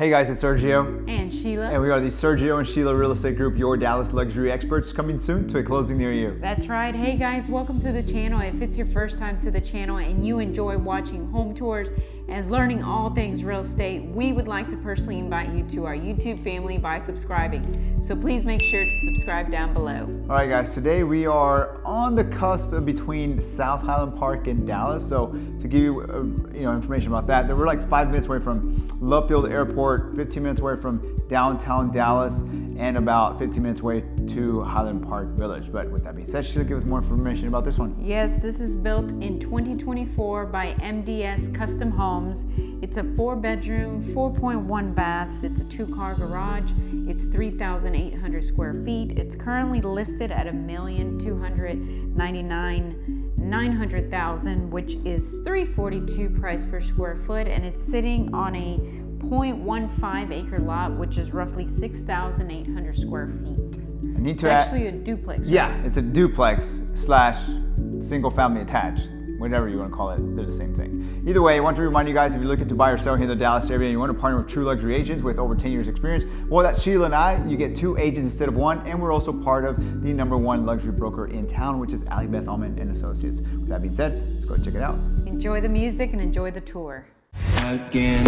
Hey guys, it's Sergio and Sheila, and we are the Sergio and Sheila Real Estate Group, your Dallas luxury experts, coming soon to a closing near you. That's right. Hey guys, welcome to the channel. If it's your first time to the channel and you enjoy watching home tours and learning all things real estate, we would like to personally invite you to our YouTube family by subscribing. So please make sure to subscribe down below. All right guys, today we are on the cusp of between South Highland Park and Dallas. So to give you information about that, we're like 5 minutes away from Love Field Airport, 15 minutes away from downtown Dallas, and about 15 minutes away to Highland Park Village. But with that being said, Sheila, give us more information about this one. Yes, this is built in 2024 by MDS Custom Homes. It's a 4-bedroom, 4.1 baths. It's a 2-car garage. It's 3,800 square feet. It's currently listed at $1,299,900, which is $342 price per square foot, and it's sitting on a 0.15 acre lot, which is roughly 6,800 square feet. It's actually a duplex. Right? Yeah, it's a duplex slash single family attached. Whatever you want to call it, they're the same thing. Either way, I want to remind you guys, if you're looking to buy or sell here in the Dallas area and you want to partner with true luxury agents with over 10 years experience, well, that's Sheila and I. You get 2 agents instead of 1, and we're also part of the #1 luxury broker in town, which is Ali Beth Alman and Associates. With that being said, let's go check it out. Enjoy the music and enjoy the tour. Again.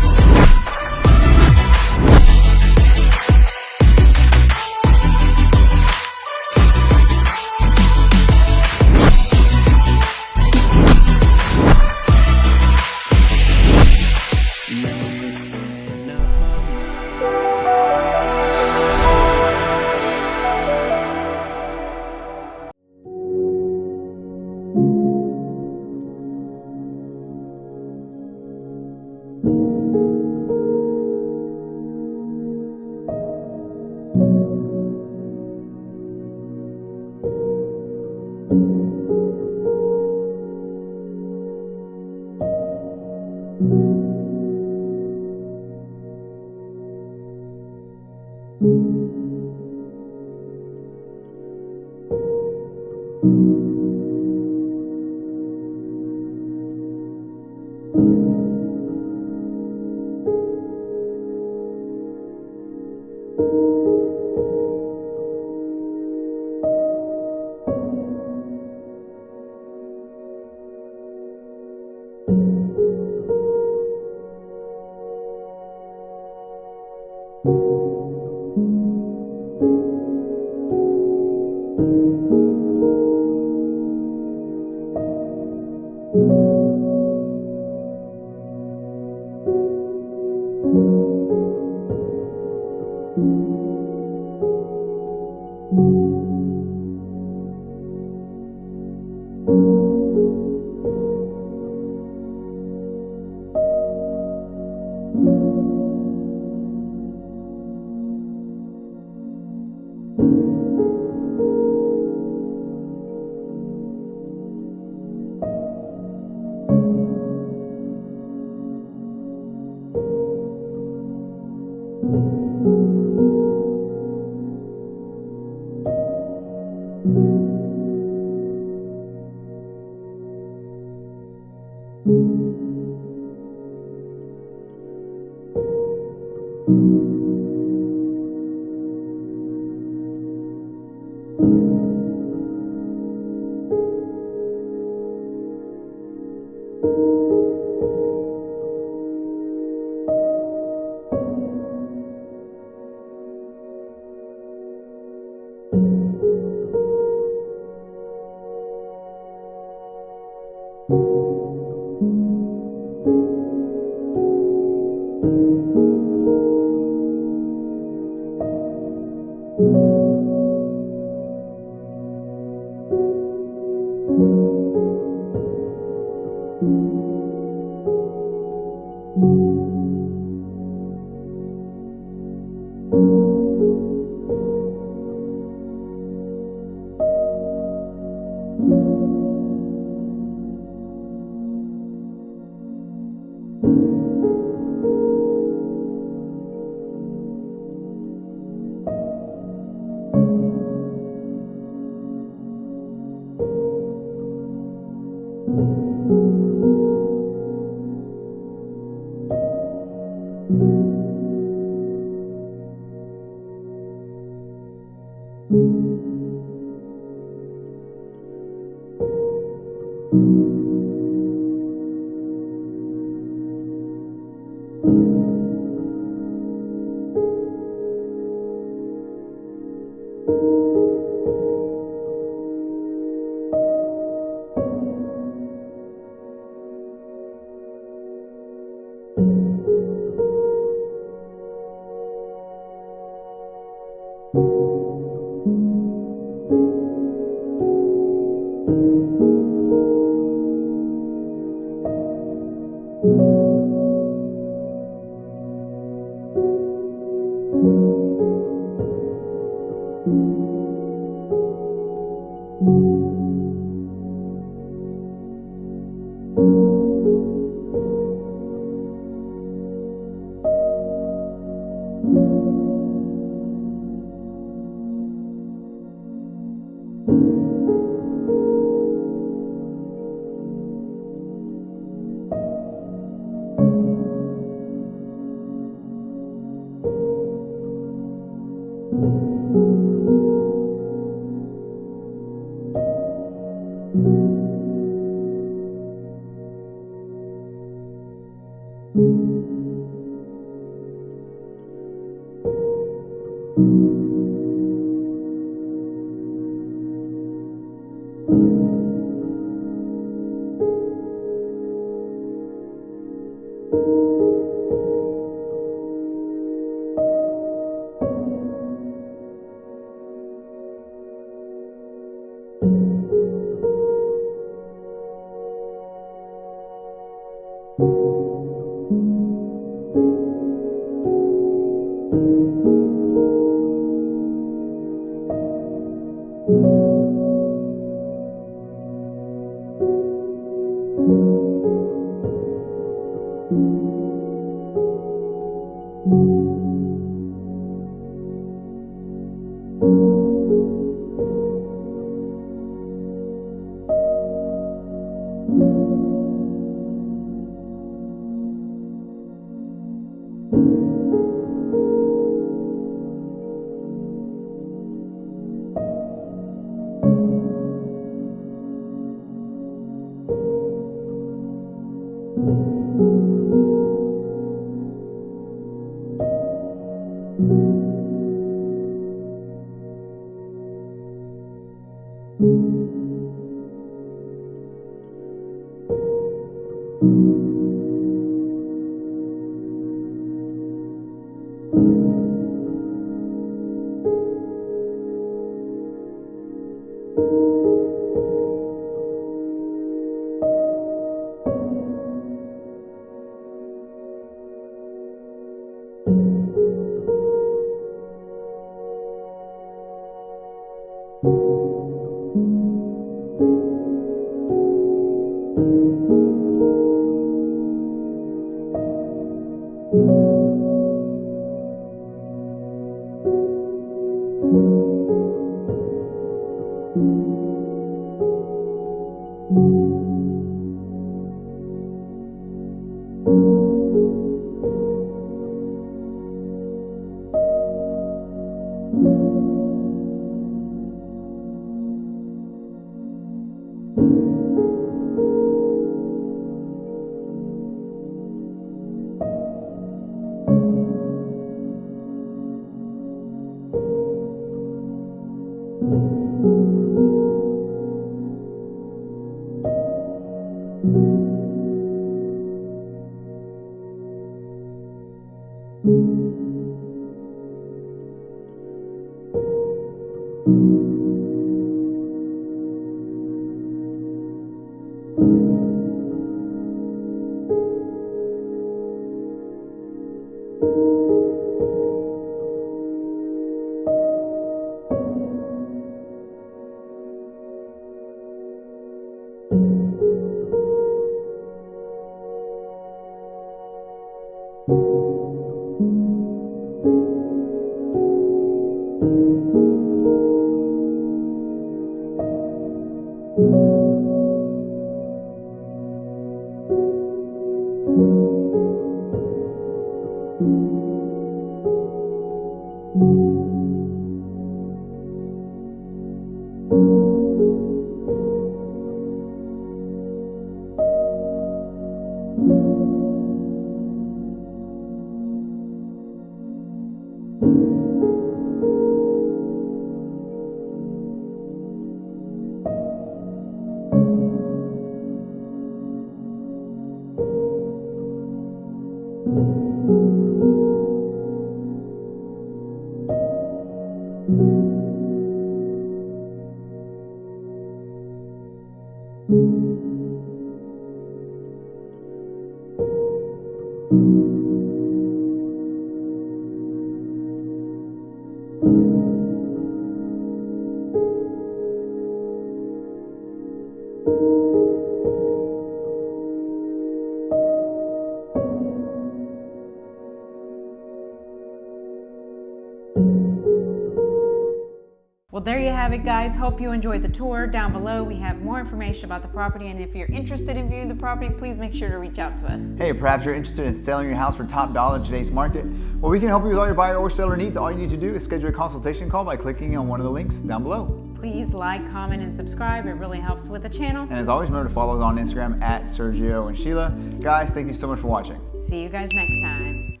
Well, there you have it, guys. Hope you enjoyed the tour. Down below, we have more information about the property, and if you're interested in viewing the property, please make sure to reach out to us. Hey, perhaps you're interested in selling your house for top dollar in today's market? Well, we can help you with all your buyer or seller needs. All you need to do is schedule a consultation call by clicking on one of the links down below. Please like, comment, and subscribe. It really helps with the channel. And as always, remember to follow us on Instagram at Sergio and Sheila. Guys, thank you so much for watching. See you guys next time.